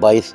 22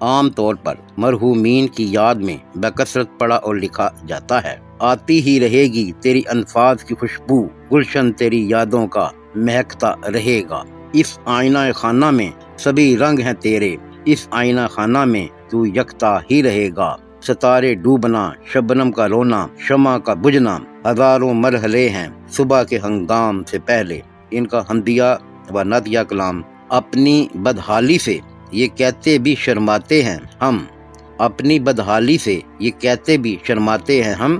عام طور پر مرحومین کی یاد میں بکثرت پڑھا اور لکھا جاتا ہے۔ آتی ہی رہے گی تیری الفاظ کی خوشبو، گلشن تیری یادوں کا مہکتا رہے گا۔ اس آئینہ خانہ میں سبھی رنگ ہیں تیرے، اس آئینہ خانہ میں تو یکتا ہی رہے گا۔ ستارے ڈوبنا، شبنم کا رونا، شمع کا بجھنا، ہزاروں مرحلے ہیں صبح کے ہنگام سے پہلے۔ ان کا حمدیہ و نعتیہ کلام۔ اپنی بدحالی سے یہ کہتے بھی شرماتے ہیں ہم، اپنی بدحالی سے یہ کہتے بھی شرماتے ہیں ہم،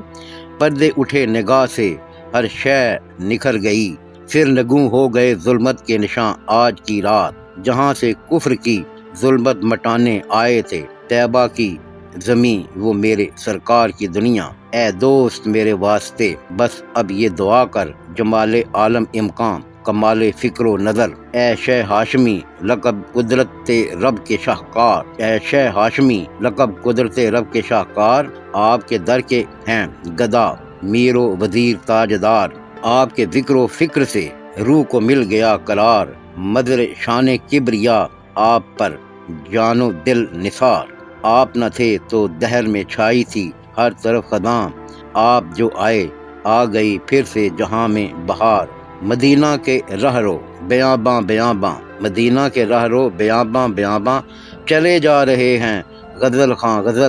پردے اٹھے نگاہ سے ہر شے نکھر گئی، پھر نگوں ہو گئے ظلمت کے نشاں آج کی رات، جہاں سے کفر کی ظلمت مٹانے آئے تھے، طیبہ کی زمیں وہ میرے سرکار کی دنیا۔ اے دوست میرے واسطے بس اب یہ دعا کر، جمال عالم امکان کمال فکر و نظر، اے شہ ہاشمی لقب قدرت رب کے شاہکار، اے شہ ہاشمی لقب قدرت رب کے شاہکار، آپ کے در کے ہیں گدا میر و وزیر تاجدار، آپ کے ذکر و فکر سے روح کو مل گیا قرار، مدر شان کبریا آپ پر جان و دل نثار، آپ نہ تھے تو دہر میں چھائی تھی ہر طرف خزاں، آپ جو آئے آ گئی پھر سے جہاں میں بہار، مدینہ کے رہ رو بیاباں بیاباں، مدینہ کے رہ رو بیاباں بیاباں، چلے جا رہے ہیں غزل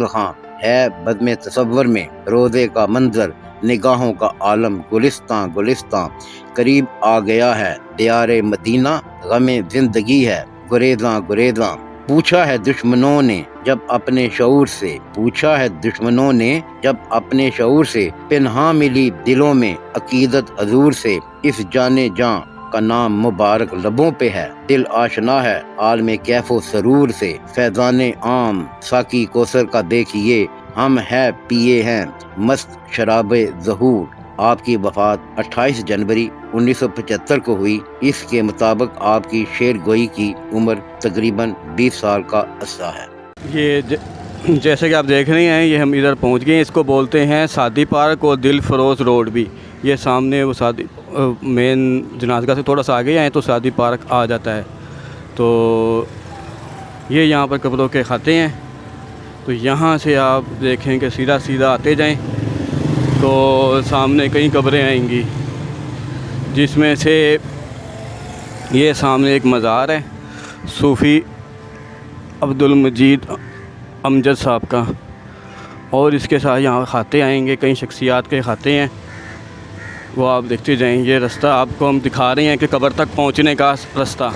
خاں ہے بزم تصور میں روزے کا منظر، نگاہوں کا عالم گلستاں گلستاں، قریب آ گیا ہے دیار مدینہ، غم زندگی ہے گریزاں گریزاں، پوچھا ہے دشمنوں نے جب اپنے شعور سے، پوچھا ہے دشمنوں نے جب اپنے شعور سے، پنہاں ملی دلوں میں عقیدت حضور سے، اس جانے جاں کا نام مبارک لبوں پہ ہے، دل آشنا ہے عالم کیف و سرور سے، فیضان عام ساقی کوثر کا دیکھیے، ہم ہے پیے ہیں مست شراب ظہور۔ آپ کی وفات 28 جنوری 1975 کو ہوئی۔ اس کے مطابق آپ کی شعر گوئی کی عمر تقریباً 20 سال کا عرصہ ہے۔ یہ جیسے کہ آپ دیکھ رہے ہیں، یہ ہم ادھر پہنچ گئے ہیں، اس کو بولتے ہیں سعدی پارک اور دل فروز روڈ بھی۔ یہ سامنے وہ سعدی مین جنازگاہ سے تھوڑا سا آگے آئیں تو سعدی پارک آ جاتا ہے۔ تو یہ یہاں پر قبروں کے کھاتے ہیں، تو یہاں سے آپ دیکھیں کہ سیدھا سیدھا آتے جائیں تو سامنے کئی قبریں آئیں گی، جس میں سے یہ سامنے ایک مزار ہے صوفی عبد المجید امجد صاحب کا، اور اس کے ساتھ یہاں کھاتے آئیں گے، کئی شخصیات کے کھاتے ہیں، وہ آپ دیکھتے جائیں۔ یہ رستہ آپ کو ہم دکھا رہے ہیں کہ قبر تک پہنچنے کا رستہ،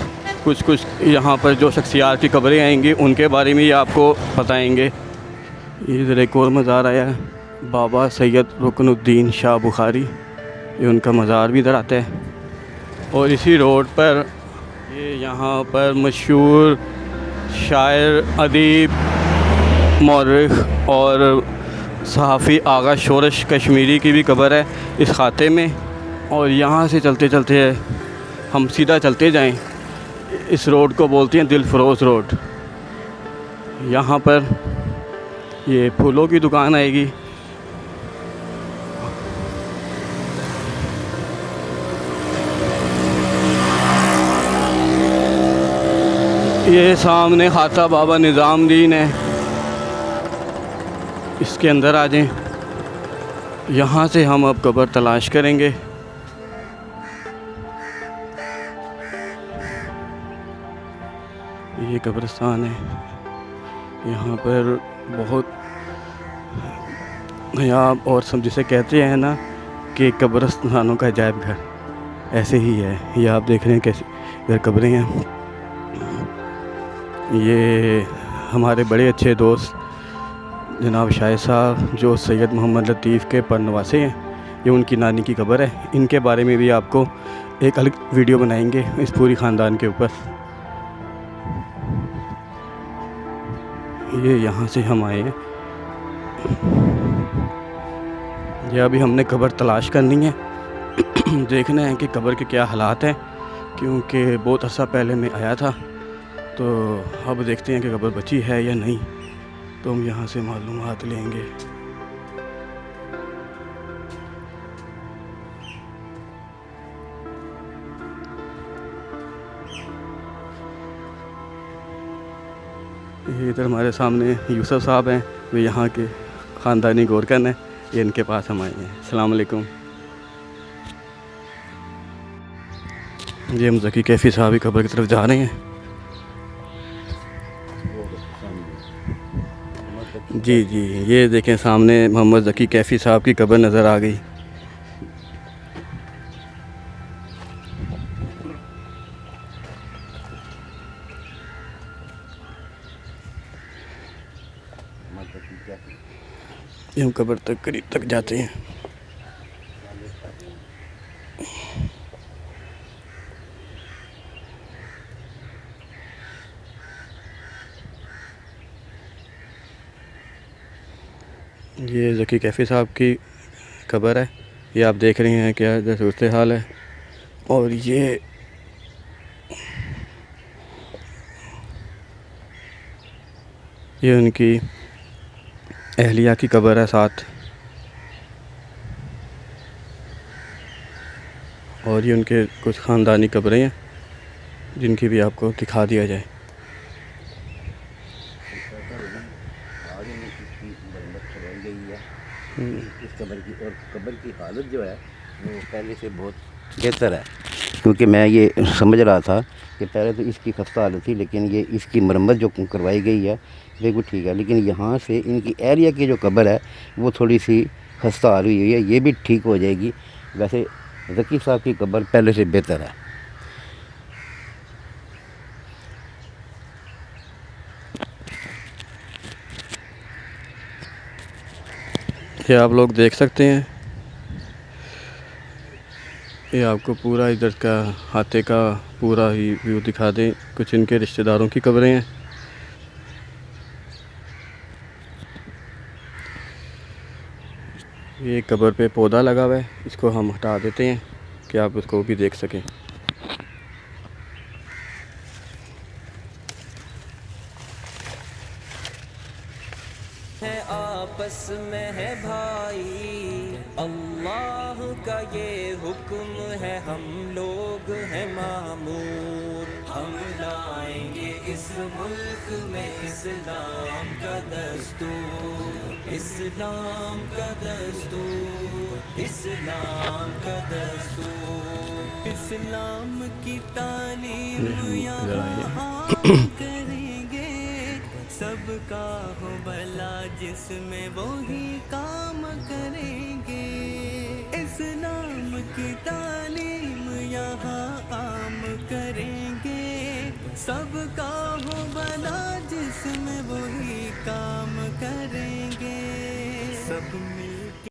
کچھ یہاں پر جو شخصیات کی قبریں آئیں گی ان کے بارے میں یہ آپ کو بتائیں گے۔ ادھر ایک اور مزار آیا ہے، بابا سید رکن الدین شاہ بخاری، یہ ان کا مزار بھی ادھر آتا ہے۔ اور اسی روڈ پر یہ یہاں پر مشہور شاعر، ادیب، مورخ اور صحافی آغا شورش کشمیری کی بھی قبر ہے اس خاتے میں۔ اور یہاں سے چلتے چلتے ہم سیدھا چلتے جائیں، اس روڈ کو بولتے ہیں دل فروز روڈ۔ یہاں پر یہ پھولوں کی دکان آئے گی، یہ سامنے خاطہ بابا نظام دین ہے، اس کے اندر آ جائیں۔ یہاں سے ہم اب قبر تلاش کریں گے۔ یہ قبرستان ہے، یہاں پر بہت نایاب اور جسے کہتے ہیں نا کہ قبرستانوں کا عجائب گھر، ایسے ہی ہے۔ یہ آپ دیکھ رہے ہیں کیسے ادھر قبریں ہیں۔ یہ ہمارے بڑے اچھے دوست جناب شاہد صاحب جو سید محمد لطیف کے پرنواسے ہیں، یہ ان کی نانی کی قبر ہے۔ ان کے بارے میں بھی آپ کو ایک الگ ویڈیو بنائیں گے اس پوری خاندان کے اوپر۔ یہ یہاں سے ہم آئے ہیں، یہ ابھی ہم نے قبر تلاش کرنی ہے، دیکھنا ہے کہ قبر کے کیا حالات ہیں، کیونکہ بہت عرصہ پہلے میں آیا تھا، تو اب دیکھتے ہیں کہ قبر بچی ہے یا نہیں، تو ہم یہاں سے معلومات لیں گے۔ یہ ادھر ہمارے سامنے یوسف صاحب ہیں، وہ یہاں کے خاندانی گورکن ہیں، یہ ان کے پاس ہم آئے ہیں۔ السلام علیکم۔ یہ ہم ذکی کیفی صاحب کی قبر کی طرف جا رہے ہیں۔ جی جی، یہ دیکھیں سامنے محمد ذکی کیفی صاحب کی قبر نظر آ گئی۔ یہ ہم قبر تک قریب تک جاتے ہیں۔ یہ ذکی کیفی صاحب کی قبر ہے، یہ آپ دیکھ رہے ہیں کیا صورت حال ہے۔ اور یہ ان کی اہلیہ کی قبر ہے ساتھ، اور یہ ان کے کچھ خاندانی قبریں ہیں جن کی بھی آپ کو دکھا دیا جائے۔ اس قبر کی اور قبر کی حالت جو ہے وہ پہلے سے بہت بہتر ہے، کیونکہ میں یہ سمجھ رہا تھا کہ پہلے تو اس کی خستہ حالت تھی، لیکن یہ اس کی مرمت جو کروائی گئی ہے بالکل ٹھیک ہے، لیکن یہاں سے ان کی ایریا کی جو قبر ہے وہ تھوڑی سی خستہ حال ہوئی ہے، یہ بھی ٹھیک ہو جائے گی۔ ویسے ذکی صاحب کی قبر پہلے سے بہتر ہے۔ یہ آپ لوگ دیکھ سکتے ہیں، یہ آپ کو پورا ادھر کا ہاتھے کا پورا ہی ویو دکھا دیں۔ کچھ ان کے رشتہ داروں کی قبریں ہیں۔ یہ قبر پہ پودا لگا ہوا ہے، اس کو ہم ہٹا دیتے ہیں کہ آپ اس کو بھی دیکھ سکیں۔ ہے آپس میں ہے بھائی، اللہ کا یہ حکم ہے، ہم لوگ ہیں معمور، ہم لائیں گے اس ملک میں اسلام کا دستور، اسلام کا دستور، اسلام کا دستور، اسلام کی تعلیم یہاں عام کریں گے، سب کا ہو بھلا جس میں وہی کام کریں گے، اسلام کی تعلیم یہاں عام کریں گے، سب کا ہو بھلا جس میں وہی کام کریں گے، سب مل کے۔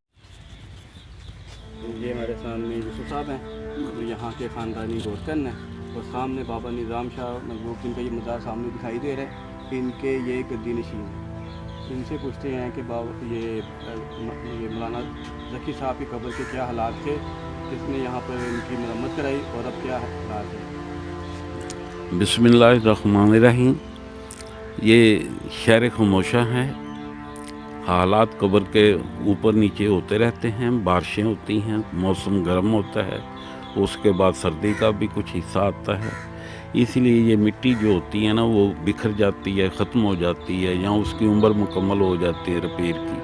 یہ ہمارے سامنے یوسف صاحب ہیں، جو یہاں کے خاندانی گورکن ہیں، اور سامنے بابا نظام شاہ مغلوب جن کا یہ مزار سامنے دکھائی دے رہا ہے، ان کے یہ گدی نشین ہیں۔ ان سے پوچھتے ہیں کہ بابا یہ مولانا ذکی صاحب کی قبر کے کیا حالات تھے، کس نے یہاں پر ان کی مرمت کرائی، اور اب کیا حالات ہیں۔ بسم اللہ الرحمن الرحیم۔ یہ شہر خموشہ ہے، حالات قبر کے اوپر نیچے ہوتے رہتے ہیں، بارشیں ہوتی ہیں، موسم گرم ہوتا ہے، اس کے بعد سردی کا بھی کچھ حصہ آتا ہے، اس لیے یہ مٹی جو ہوتی ہے نا وہ بکھر جاتی ہے، ختم ہو جاتی ہے، یا اس کی عمر مکمل ہو جاتی ہے ریپیئر کی۔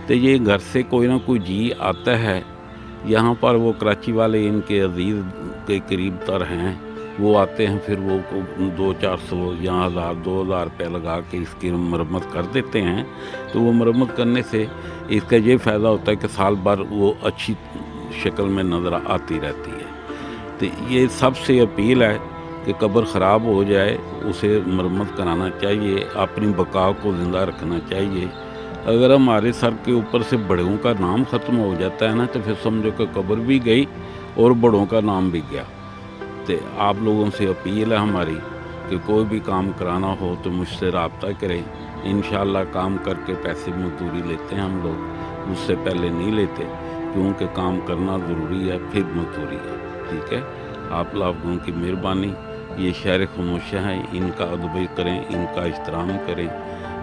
تو یہ گھر سے کوئی نہ کوئی جی آتا ہے یہاں پر، وہ کراچی والے ان کے عزیز کے قریب تر ہیں، وہ آتے ہیں، پھر وہ 200-400 یا 1000-2000 روپے لگا کے اس کی مرمت کر دیتے ہیں۔ تو وہ مرمت کرنے سے اس کا یہ فائدہ ہوتا ہے کہ سال بھر وہ اچھی شکل میں نظر آتی رہتی ہے۔ تو یہ سب سے اپیل ہے کہ قبر خراب ہو جائے اسے مرمت کرانا چاہیے، اپنی بقا کو زندہ رکھنا چاہیے۔ اگر ہمارے سر کے اوپر سے بڑوں کا نام ختم ہو جاتا ہے نا، تو پھر سمجھو کہ قبر بھی گئی اور بڑوں کا نام بھی گیا۔ تو آپ لوگوں سے اپیل ہے ہماری کہ کوئی بھی کام کرانا ہو تو مجھ سے رابطہ کریں، انشاءاللہ کام کر کے پیسے مزدوری لیتے ہیں ہم لوگ، اس سے پہلے نہیں لیتے، کیونکہ کام کرنا ضروری ہے، پھر مزدوری ہے۔ ٹھیک ہے، آپ لوگوں کی مہربانی۔ یہ شہر خموشہ ہیں، ان کا ادب کریں، ان کا احترام کریں،